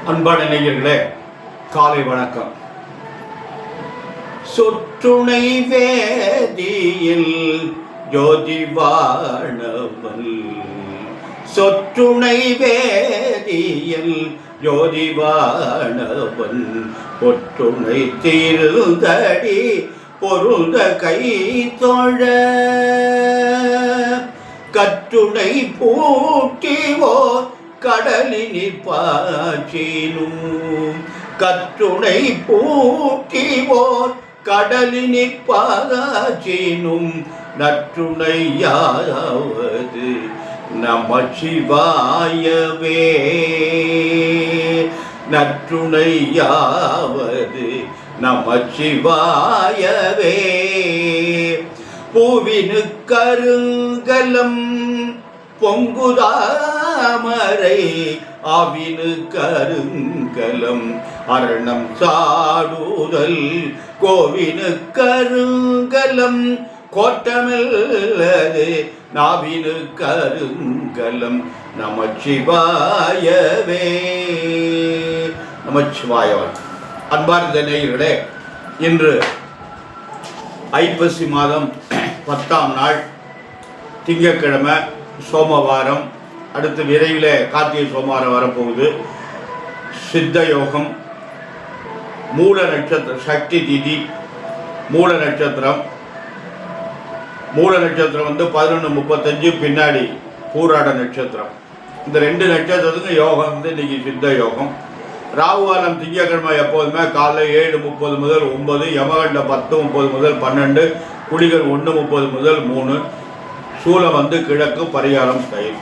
அன்பான நேயர்களே, காலை வணக்கம். சொற்றுணை வேதியில் ஜோதிவானவன், சொற்றுணை வேதியில் ஜோதிவானவன், ஒற்றுணை தீர்ந்தடி பொருந்த கை தொழ, கற்றுணை பூட்டிவோர் கடலினிற் பாய்ச்சினும், கற்றுணை பூட்டிவோர் கடலினிற் பாய்ச்சினும், நற்றுணையாவது நமசிவாயவே, நற்றுணையாவது நமசிவாயவே. பூவினு கருங்கலம் பொங்குதாமரை, ஆவினு கருங்கலம் அரணம் சாடுதல், கோவினு கருங்கலம் கோட்டமில்லது, நாவினு கருங்கலம் நமசிவாயவே, நமசிவாயவன். அன்பார்ந்த நேயர்களே, இன்று ஐப்பசி மாதம் 10ஆம் நாள், திங்கட்கிழமை, சோமவாரம். அடுத்து விரைவில் கார்த்திகை சோமவாரம் வரப்போகுது. சித்த யோகம், மூல நட்சத்திரம், சக்தி திதி, மூல நட்சத்திரம். மூல நட்சத்திரம் 11:35, பின்னாடி பூராட நட்சத்திரம். இந்த 2 நட்சத்திரத்துக்கும் யோகம் இன்னைக்கு சித்த யோகம். ராகுகாலம் திங்கட்கிழமை எப்போதுமே காலைல 7:30 முதல் 9, யமகண்டம் 10:30 முதல் 12, குளிகள் 1:30 முதல் 3, சூலம் கிழக்கு, பரிகாரம் தயிர்.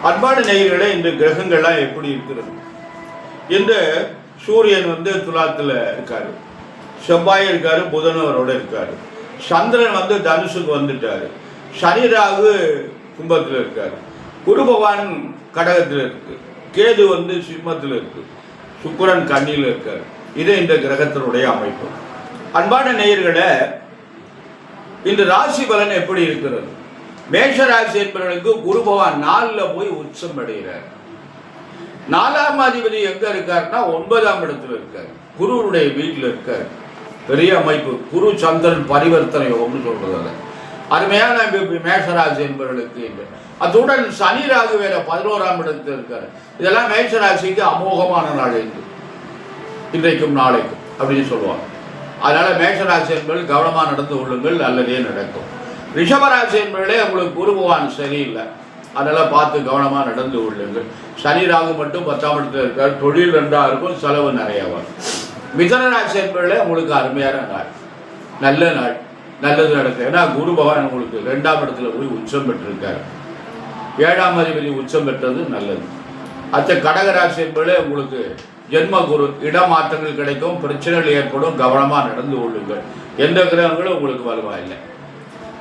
அன்பான நேயர்களே, இந்த கிரகங்கள்லாம் எப்படி இருக்கிறது? இந்த சூரியன் துலாத்தில் இருக்காரு, செவ்வாய் இருக்காரு, புதன் அவரோட இருக்காரு, சந்திரன் தனுசுக்கு வந்துட்டாரு, சனி ராகு கும்பத்தில் இருக்காரு, குரு பகவான் கடகத்தில் இருக்கு, கேது சிம்மத்தில் இருக்கு, சுக்கிரன் கன்னியில் இருக்காரு. இது இந்த கிரகத்தினுடைய அமைப்பு. அன்பான நேயர்களே, இந்த ராசி பலன் எப்படி இருக்கிறது? மேஷ ராசி என்பவர்களுக்கு குரு பகவான் 4ல் போய் உச்சம் அடைகிறார். 4ஆம் அதிபதி எங்க இருக்காருன்னா 9ஆம் இடத்துல இருக்காரு, குருவுடைய வீட்டில் இருக்காரு. பெரிய அமைப்பு. குரு சந்திரன் பரிவர்த்தனை யோகம்னு சொல்றதால அருமையான மேஷராசி என்பவர்களுக்கு. அத்துடன் சனி ராகு வேற 11ஆம் இடத்துல இருக்காரு. இதெல்லாம் மேஷராசிக்கு அமோகமான நாள் இன்றைக்கும் நாளைக்கும் அப்படின்னு சொல்லுவாங்க. அதனால மேஷராசி என்பவர்கள் கவனமாக நடந்து கொள்ளுங்கள், நல்லதே நடக்கும். ரிஷபராசி என்பவர்களே, உங்களுக்கு குரு பகவான் சரியில்லை, அதெல்லாம் பார்த்து கவனமாக நடந்து கொள்ளுங்கள். சனி ராகு மட்டும் 10ஆம் இடத்துல இருக்கார், தொழில் நன்றாக இருக்கும், செலவு நிறையா வரும். மிதன ராசி என்பவர்களே, உங்களுக்கு அருமையான நாள், நல்ல நாள், நல்லது நடக்கும். ஏன்னா குரு பகவான் உங்களுக்கு 2ஆம் இடத்துல போய் உச்சம் பெற்றிருக்காரு. 7ஆம் அதிபதி உச்சம் பெற்றது நல்லது. அடுத்த கடகராசி என்பவர்களே, உங்களுக்கு ஜென்ம குரு, இடமாற்றங்கள் கிடைக்கும், பிரச்சனைகள் ஏற்படும், கவனமாக நடந்து கொள்ளுங்கள். எந்த கிரகங்களும் உங்களுக்கு வலுவா இல்லை.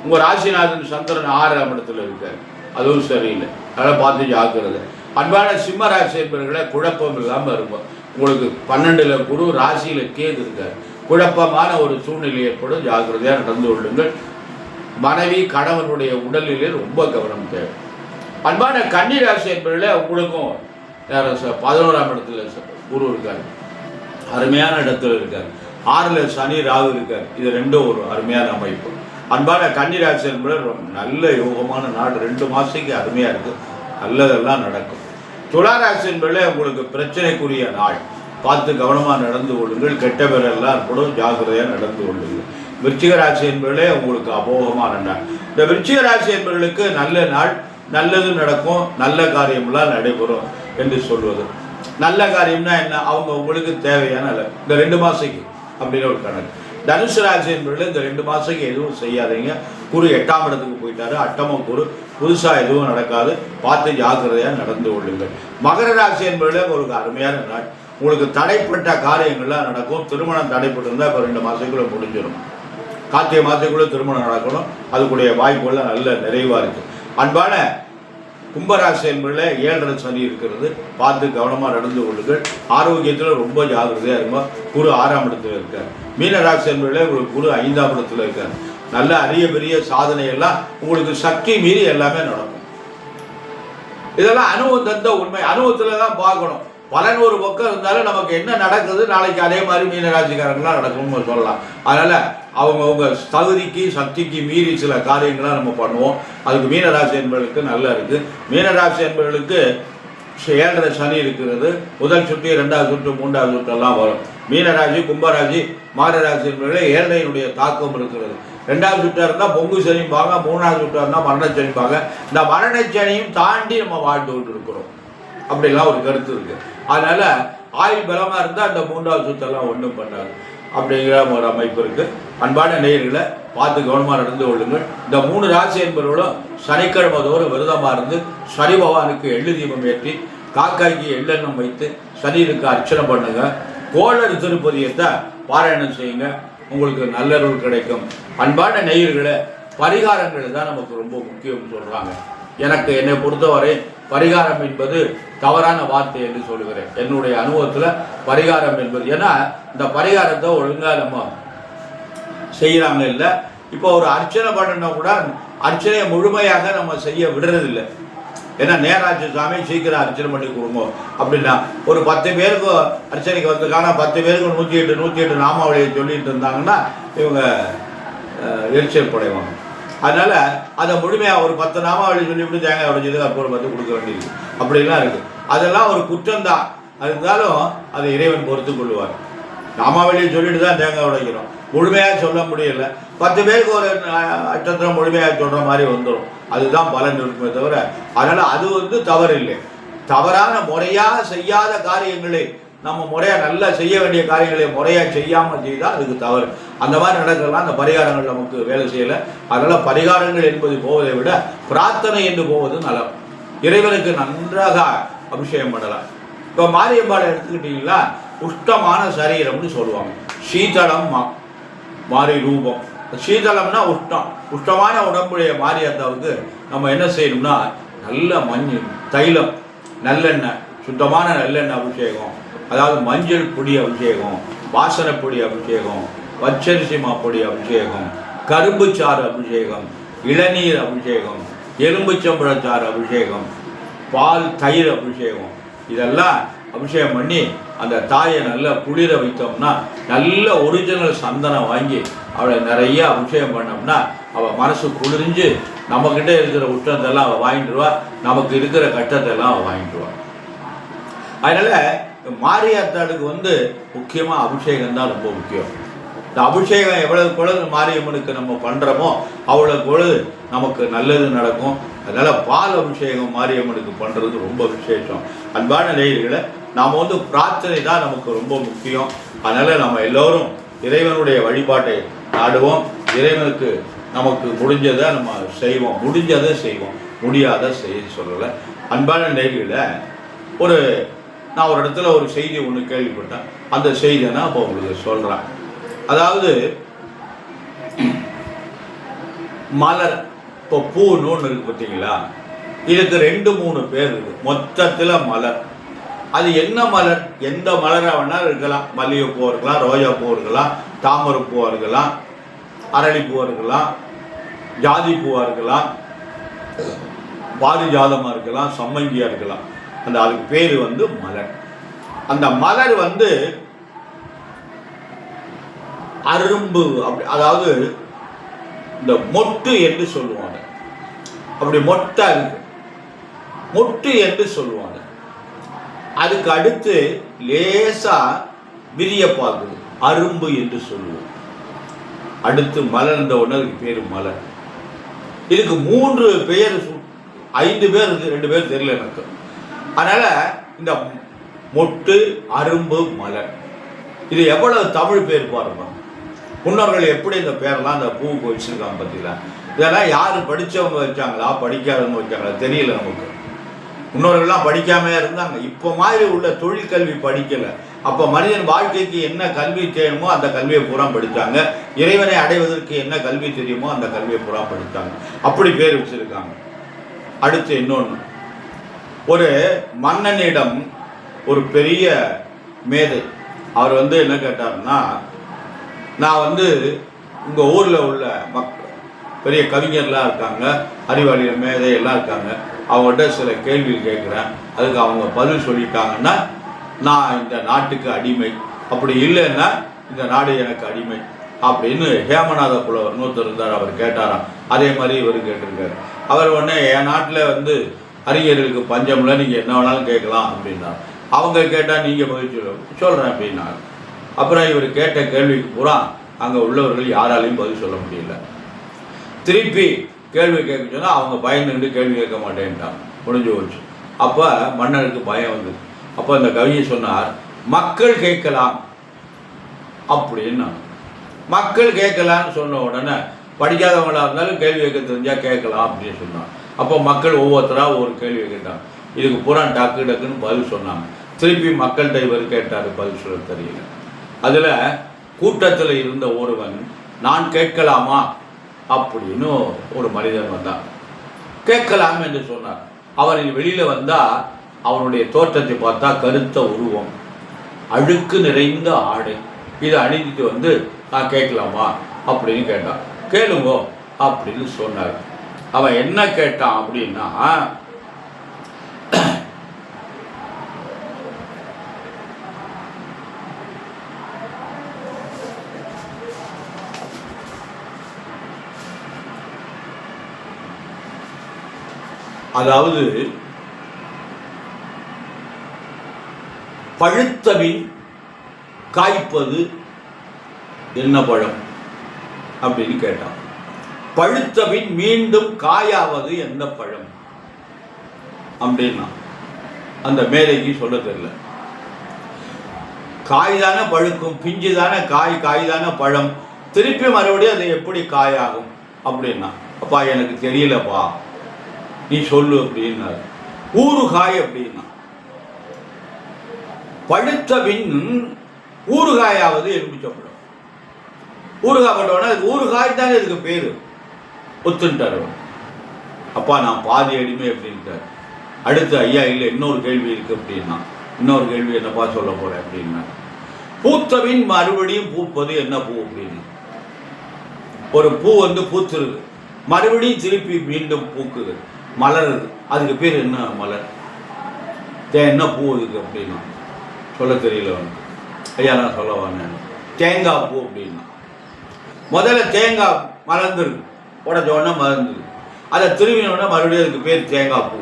உங்கள் ராசிநாதன் சந்திரன் 6ஆம் இடத்துல இருக்கார், அதுவும் சரியில்லை, அதெல்லாம் பார்த்து ஜாக்கிரதை. அன்பான சிம்ம ராசி என்பவர்களே, குழப்பம் இல்லாமல் இருக்கும். உங்களுக்கு 12ல் குரு, ராசியில் கேது இருக்கார், குழப்பமான ஒரு சூழ்நிலை ஏற்படும், ஜாக்கிரதையாக நடந்து கொள்ளுங்கள். மனைவி கணவனுடைய உடல்நிலை ரொம்ப கவனம் தேவை. அன்பான கன்னி ராசி என்பவர்களே, உங்களுக்கும் 11ஆம் இடத்துல குரு இருக்கார், அருமையான இடத்துல இருக்கார். 6ல் சனி ராகு இருக்கார். இது ரெண்டும் ஒரு அருமையான அமைப்பு. அன்பான கன்னிராசி என்பது நல்ல யோகமான நாடு, 2 மாதத்துக்கு அருமையாக இருக்குது, நல்லதெல்லாம் நடக்கும். துளாராசி என்பதில் உங்களுக்கு பிரச்சனைக்குரிய நாள், பார்த்து கவனமாக நடந்து கொள்ளுங்கள், கெட்ட பேரெல்லாம் கூட ஜாக்கிரதையாக நடந்து கொள்ளுங்கள். விருச்சிக ராசி என்பதிலே உங்களுக்கு அமோகமான நாள். இந்த விருச்சிக ராசி என்பவர்களுக்கு நல்ல நாள், நல்லது நடக்கும், நல்ல காரியம்லாம் நடைபெறும் என்று சொல்வது. நல்ல காரியம்னா என்ன? அவங்க உங்களுக்கு தேவையான இந்த 2 மாதத்துக்கு அப்படின்னு ஒரு கணக்கு. தனுசு ராசி என்பவர்கள் இந்த 2 மாதத்துக்கு எதுவும் செய்யாதீங்க. குரு 8ஆம் இடத்துக்கு போயிட்டாரு, அட்டம குரு, புதுசாக எதுவும் நடக்காது, பார்த்து ஜாக்கிரதையாக நடந்து கொள்ளுங்கள். மகர ராசி என்பவர்கள் உங்களுக்கு அருமையான நாள், உங்களுக்கு தடைப்பட்ட காரியங்கள்லாம் நடக்கும். திருமணம் தடைப்பட்டு இருந்தால் இப்போ 2 மாதத்துக்குள்ளே முடிஞ்சிடும். கார்த்திகை மாதத்துக்குள்ளே திருமணம் நடக்கணும், அதுக்குடைய வாய்ப்புகள்லாம் நல்ல நிறைவாக இருக்குது. அன்பான கும்பராசி என்பதில் 7ல் சனி இருக்கிறது, பார்த்து கவனமாக நடந்து கொள்ளுங்கள். ஆரோக்கியத்தில் ரொம்ப ஜாக்கிரதையாக இருக்கும். குரு 6ஆம் இடத்துல இருக்கார். மீனராசி என்பதில் உங்களுக்கு குரு 5ஆம் இடத்துல இருக்கார். நல்ல அரிய பெரிய சாதனையெல்லாம் உங்களுக்கு சக்தி மீறி எல்லாமே நடக்கும். இதெல்லாம் அனுபவம் தந்த உண்மை, அனுபவத்தில் தான் பார்க்கணும். பலன் ஒரு பக்கம் இருந்தாலும் நமக்கு என்ன நடக்குது நாளைக்கு அதே மாதிரி மீனராசிக்காரங்களாம் நடக்கும்னு சொல்லலாம். அதனால் அவங்கவுங்க தகுதிக்கு சக்திக்கு மீறி சில காரியங்களாக நம்ம பண்ணுவோம். அதுக்கு மீனராசி என்பவர்களுக்கு நல்லா இருக்குது. மீனராசி என்பவர்களுக்கு 7.5 சனி இருக்கிறது. முதல் சுற்று, 2வது சுற்று, 3வது சுற்றெல்லாம் வரும். மீனராசி, கும்பராசி, மகராசி என்பவர்களே 7னுடைய தாக்கம் இருக்கிறது. 2வது சுற்றாக இருந்தால் பொங்கு சனிப்பாங்க, 3வது சுற்றாக இருந்தால் மரணச்சனிப்பாங்க. இந்த மரணச்சனியும் தாண்டி நம்ம வாழ்ந்துகிட்டு இருக்கிறோம் அப்படிலாம் ஒரு கருத்து இருக்குது. அதனால் ஆயுள் பலமாக இருந்தால் அந்த 3வது சுற்றெல்லாம் ஒன்றும் பண்ணாது அப்படிங்கிற ஒரு அமைப்பு இருக்குது. அன்பான நேயர்களை பார்த்து கவனமாக நடந்து கொள்ளுங்கள். இந்த 3 ராசி என்பவர்களும் சனிக்கிழமை தோறும் விரதமாக இருந்து சனி பகவானுக்கு எள்ளு தீபம் ஏற்றி காக்காய்க்கு எள்ளெண்ணம் வைத்து சனிக்கு அர்ச்சனை பண்ணுங்க. கோளறு திருப்பதியத்தை பாராயணம் செய்யுங்க, உங்களுக்கு நல்லருள் கிடைக்கும். அன்பான நேயர்களை பரிகாரங்கள் தான் நமக்கு ரொம்ப முக்கியம் சொல்கிறாங்க. எனக்கு என்னை பொறுத்தவரை பரிகாரம் என்பது தவறான வார்த்தை என்று சொல்லுகிறேன். என்னுடைய அனுபவத்தில் பரிகாரம் என்பது, ஏன்னா இந்த பரிகாரத்தை ஒழுங்காக நம்ம செய்கிறாங்க இல்லை. இப்போ ஒரு அர்ச்சனை பண்ணணும்னா கூட அர்ச்சனையை முழுமையாக நம்ம செய்ய விடுறதில்லை. ஏன்னா நேராட்சி சாமி சீக்கிரம் அர்ச்சனை பண்ணி கொடுங்க அப்படின்னா ஒரு 10 பேருக்கு அர்ச்சனைக்கு வந்திருக்காங்க, 10 பேருக்கு 108 நாமாவளியை சொல்லிட்டு இருந்தாங்கன்னா இவங்க எரிச்சல் படைவாங்க. அதனால் அதை முழுமையாக ஒரு 10 நாமாவளி சொல்லிவிட்டு தேங்காய் உடைஞ்சது அப்புறம் வந்து கொடுக்க வேண்டியது அப்படிலாம் இருக்குது. அதெல்லாம் ஒரு குற்றம்தான். இருந்தாலும் அதை இறைவன் பொறுத்து கொள்வார். நாமாவளியை சொல்லிட்டு தான் தேங்காய் உடைக்கிறோம், முழுமையாக சொல்ல முடியல. 10 பேருக்கு ஒரு அச்சத்திரம் முழுமையாக சொல்கிற மாதிரி வந்துடும். அதுதான் பலன் இருக்குமே தவிர, அதனால் அது வந்து தவறு இல்லை. தவறான முறையாக செய்யாத காரியங்களை நம்ம முறையாக நல்லா செய்ய வேண்டிய காரியங்களை முறையாக செய்யாமல் செய்தால் அதுக்கு தவறு. அந்த மாதிரி நடக்கலாம். அந்த பரிகாரங்கள் நமக்கு வேலை செய்யலை. அதனால் பரிகாரங்கள் என்பது போவதை விட பிரார்த்தனை என்று போவது நலம். இறைவனுக்கு நன்றாக அபிஷேகம் பண்ணலாம். இப்போ மாரியம்பாளை எடுத்துக்கிட்டீங்களா, உஷ்டமான சரீரம்னு சொல்லுவாங்க. சீதளம் மாறி ரூபம். சீதளம்னா உஷ்டம். உஷ்டமான உடம்புடைய மாரியத்தாவுக்கு நம்ம என்ன செய்யணும்னா நல்ல மஞ்சள் தைலம், நல்லெண்ணெய், சுத்தமான நல்லெண்ணெய் அபிஷேகம், அதாவது மஞ்சள் பொடி அபிஷேகம், வாசனை பொடி அபிஷேகம், பச்சரிசி மாப்பொடி அபிஷேகம், கரும்பு சாறு அபிஷேகம், இளநீர் அபிஷேகம், எலும்புச்சம்பழச்சாறு அபிஷேகம், பால் தயிர் அபிஷேகம், இதெல்லாம் அபிஷேகம் பண்ணி அந்த தாயை நல்லா குளிர வைத்தோம்னா நல்ல ஒரிஜினல் சந்தனம் வாங்கி அவளை நிறைய அபிஷேகம் பண்ணோம்னா அவள் மனசு குளிர்ந்து நம்மக்கிட்ட இருக்கிற உஷ்டத்தெல்லாம் அவள் வாங்கிட்டுருவா, நமக்கு இருக்கிற கஷ்டத்தெல்லாம் அவள் வாங்கிட்டுருவா. அதனால் மாரியாத்தாளுக்கு வந்து முக்கியமாக அபிஷேகம் தான் ரொம்ப முக்கியம். இந்த அபிஷேகம் எவ்வளவு பொழுது மாரியம்மனுக்கு நம்ம பண்ணுறோமோ அவ்வளோ பொழுது நமக்கு நல்லது நடக்கும். அதனால் பால் அபிஷேகம் மாரியம்மனுக்கு பண்ணுறது ரொம்ப விசேஷம். அன்பான நேயர்களை நாம் வந்து பிரார்த்தனை தான் நமக்கு ரொம்ப முக்கியம். அதனால் நம்ம எல்லோரும் இறைவனுடைய வழிபாட்டை நாடுவோம். இறைவனுக்கு நமக்கு முடிஞ்சதை நம்ம செய்வோம், முடிஞ்சதை செய்வோம், முடியாத செய்ய சொல்லலை. அன்பான நேயர்களை நான் ஒரு இடத்துல ஒரு செய்தி ஒன்று கேள்விப்பட்டேன். அந்த செய்தியை நான் இப்போ உங்களுக்கு சொல்கிறேன். அதாவது மலர், இப்போ பூன்னு ஒன்று இருக்குது பார்த்தீங்களா, இதுக்கு 2-3 பேர் இருக்குது மொத்தத்தில் மலர். அது என்ன மலர்? எந்த மலராக வேணாலும் இருக்கலாம். மல்லிகைப்பூ இருக்கலாம், ரோஜா பூ இருக்கலாம், தாமரை பூவாக இருக்கலாம், அரளிப்பூவாக இருக்கலாம், ஜாதி பூவாக இருக்கலாம், பாரிஜாதமாக இருக்கலாம், சம்மங்கியாக இருக்கலாம். அதுக்கு பேர் வந்து மலர். அந்த மலர் வந்து அரும்பு அப்படி, அதாவது இந்த மொட்டு என்று சொல்லுவாங்க. அப்படி மொட்டா இருக்கு, மொட்டு என்று சொல்லுவாங்க. அதுக்கு அடுத்து லேசா விரிய பார்க்குது, அரும்பு என்று சொல்லுவோம். அடுத்து மலர்ந்த உடனே அதுக்கு பேர் மலர். இதுக்கு 3 பெயர், 5 பேர் இருக்கு, 2 பேர் தெரியல எனக்கு. அதனால இந்த மொட்டு, அரும்பு, மலர், இது எவ்வளவு தமிழ் பேர் பாருங்க. முன்னோர்கள் எப்படி இந்த பேரெல்லாம் அந்த பூவுக்கு வச்சிருக்காங்க பார்த்தீங்களா? இதெல்லாம் யார் படித்தவங்க வச்சாங்களா, படிக்காதவங்க வச்சாங்களா தெரியல நமக்கு. முன்னோர்கள்லாம் படிக்காமே இருந்தாங்க. இப்போ மாதிரி உள்ள தொழிற்கல்வி படிக்கலை. அப்போ மனிதன் வாழ்க்கைக்கு என்ன கல்வி தேணுமோ அந்த கல்வியை பூரா படித்தாங்க. இறைவனை அடைவதற்கு என்ன கல்வி தெரியுமோ அந்த கல்வியை பூரா படித்தாங்க. அப்படி பேர் வச்சிருக்காங்க. அடுத்து இன்னொன்று, ஒரு மன்னனிடம் ஒரு பெரிய மேதை, அவர் வந்து என்ன கேட்டார்னா, நான் வந்து உங்கள் ஊரில் உள்ள பெரிய கவிஞர்லாம் இருக்காங்க, அறிவாளி மேதை எல்லாம் இருக்காங்க, அவங்கள்ட்ட சில கேள்வி கேட்குறேன், அதுக்கு அவங்க பதில் சொல்லிட்டாங்கன்னா நான் இந்த நாட்டுக்கு அடிமை, அப்படி இல்லைன்னா இந்த நாடு எனக்கு அடிமை அப்படின்னு ஹேமநாத புலவர் இன்னொருத்தர் இருந்தார், அவர் கேட்டாராம். அதே மாதிரி இவர் கேட்டிருக்காரு. அவர் உடனே என் நாட்டில் அறிஞர்களுக்கு பஞ்சம்ல நீங்கள் என்ன வேணாலும் கேட்கலாம் அப்படின்னா, அவங்க கேட்டால் நீங்கள் பதில் சொல்கிறேன் அப்படின்னாரு. அப்புறம் இவர் கேட்ட கேள்விக்கு பூரா அங்கே உள்ளவர்கள் யாராலையும் பதில் சொல்ல முடியல. திருப்பி கேள்வி கேட்க சொன்னால் அவங்க பயந்துக்கிட்டு கேள்வி கேட்க மாட்டேன்ட்டாங்க, முடிஞ்சு போச்சு. அப்போ மன்னருக்கு பயம் வந்தது. அப்போ அந்த கவியை சொன்னார், மக்கள் கேட்கலாம் அப்படின்னா. மக்கள் கேட்கலான்னு சொன்ன உடனே படிக்காதவங்களாக இருந்தாலும் கேள்வி கேட்க தெரிஞ்சால் கேட்கலாம் அப்படின்னு சொன்னாங்க. அப்போ மக்கள் ஒவ்வொருத்தராக ஒரு கேள்வி கேட்டாங்க. இதுக்கு பூரா டக்கு டக்குன்னு பதில் சொன்னாங்க. திருப்பி மக்கள்கிட்ட இவர் கேட்டார், பதில் சொல்ல தெரியல. அதில் கூட்டத்தில் இருந்த ஒருவன் நான் கேட்கலாமா அப்படின்னு ஒரு மனிதன் வந்தான். கேட்கலாம் என்று சொன்னார். அவன் வெளியில் வந்தால் அவனுடைய தோற்றத்தை பார்த்தா கருத்த உருவம், அழுக்கு நிறைந்த ஆடை, இதை அணிஞ்சிட்டு நான் கேட்கலாமா அப்படின்னு கேட்டான். கேளுங்கோ அப்படின்னு சொன்னார். அவன் என்ன கேட்டான் அப்படின்னா, அதாவது பழுத்தபின் காய்ப்பது என்ன பழம் அப்படின்னு கேட்டான். பழுத்தபின் மீண்டும் காயாவது என்ன பழம் அப்படின்னா அந்த மேதைக்கு சொல்ல தெரியல. காய் தானே பழுக்கும், பிஞ்சு தானே காய், காய் தானே பழம், திருப்பி மறுபடியும் அது எப்படி காயாகும் அப்படின்னா, அப்பா எனக்கு தெரியலப்பா நீ சொல்லு அப்படின்னாரு. ஊறுகாய் அப்படின்னா பழுத்த பின் ஊறுகாயாவது எலுமிச்சம்பழம். ஊறுகாய் பட்டவொடனே அதுக்கு ஊறுகாய் தானே இதுக்கு பேரு, ஒத்துட்டார். அப்பா நான் பாதி அடிமை அப்படின்ட்டார். அடுத்து ஐயா இல்லை இன்னொரு கேள்வி இருக்கு அப்படின்னா, இன்னொரு கேள்வி என்னப்பா சொல்ல போறேன் அப்படின்னா, பூத்தபின் மறுபடியும் பூப்பது என்ன பூ அப்படின்னு. ஒரு பூ பூத்துருது, மறுபடியும் திருப்பி மீண்டும் பூக்குது, மலருது, அதுக்கு பேர் என்ன மலர், என்ன பூ இருக்கு அப்படின்னா சொல்ல தெரியல. ஐயா நான் சொல்ல வந்தேன், தேங்காய் பூ அப்படின்னா. முதல்ல தேங்காய் மலர்ந்துருக்கு, உடச்ச உடனே மலர்ந்துருக்கு, அதை திரும்பினோடனே மறுபடியும் அதுக்கு பேர் தேங்காய் பூ.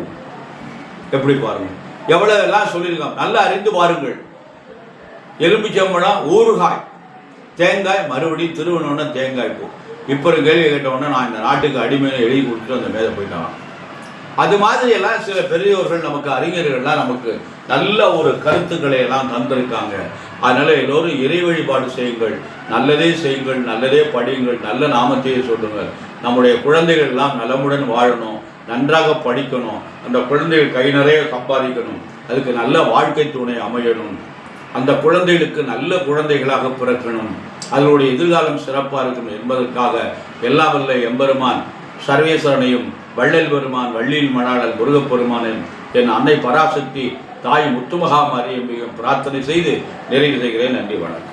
எப்படி பாருங்க, எவ்வளவு எல்லாம் சொல்லியிருக்காங்க, நல்லா அறிந்து பாருங்கள். எலுமிச்சம்பழம், ஊறுகாய், தேங்காய், மறுபடியும் திருவண்ணோட தேங்காய் பூ. இப்போ ஒரு கேள்வி கேட்டவுடனே நான் இந்த நாட்டுக்கு அடிமையை எழுதி கொடுத்துட்டு அந்த மேலே போயிட்டாங்க. அது மாதிரி எல்லாம் சில பெரியோர்கள் நமக்கு, அறிஞர்கள்லாம் நமக்கு நல்ல ஒரு கருத்துக்களை எல்லாம் தந்திருக்காங்க. அதனால எல்லோரும் இறை வழிபாடு செய்யுங்கள், நல்லதே செய்யுங்கள், நல்லதே படியுங்கள், நல்ல நாமத்தையே சொல்லுங்கள். நம்முடைய குழந்தைகள் எல்லாம் நலமுடன் வாழணும், நன்றாக படிக்கணும், அந்த குழந்தைகள் கை நிறைய சம்பாதிக்கணும், அதுக்கு நல்ல வாழ்க்கை துணை அமையணும், அந்த குழந்தைகளுக்கு நல்ல குழந்தைகளாக பிறக்கணும், அதனுடைய எதிர்காலம் சிறப்பாக இருக்கணும் என்பதற்காக எல்லாம் வல்ல எம்பெருமான் சர்வேஸ்வரனையும் வள்ளல் பெருமான் வள்ளியில் மணாளன் முருகப்பெருமானையும் என் அன்னை பராசக்தி தாய் முத்துமகா மாரியம்பையும் பிரார்த்தனை செய்து நிறைவு செய்கிறேன். நன்றி, வணக்கம்.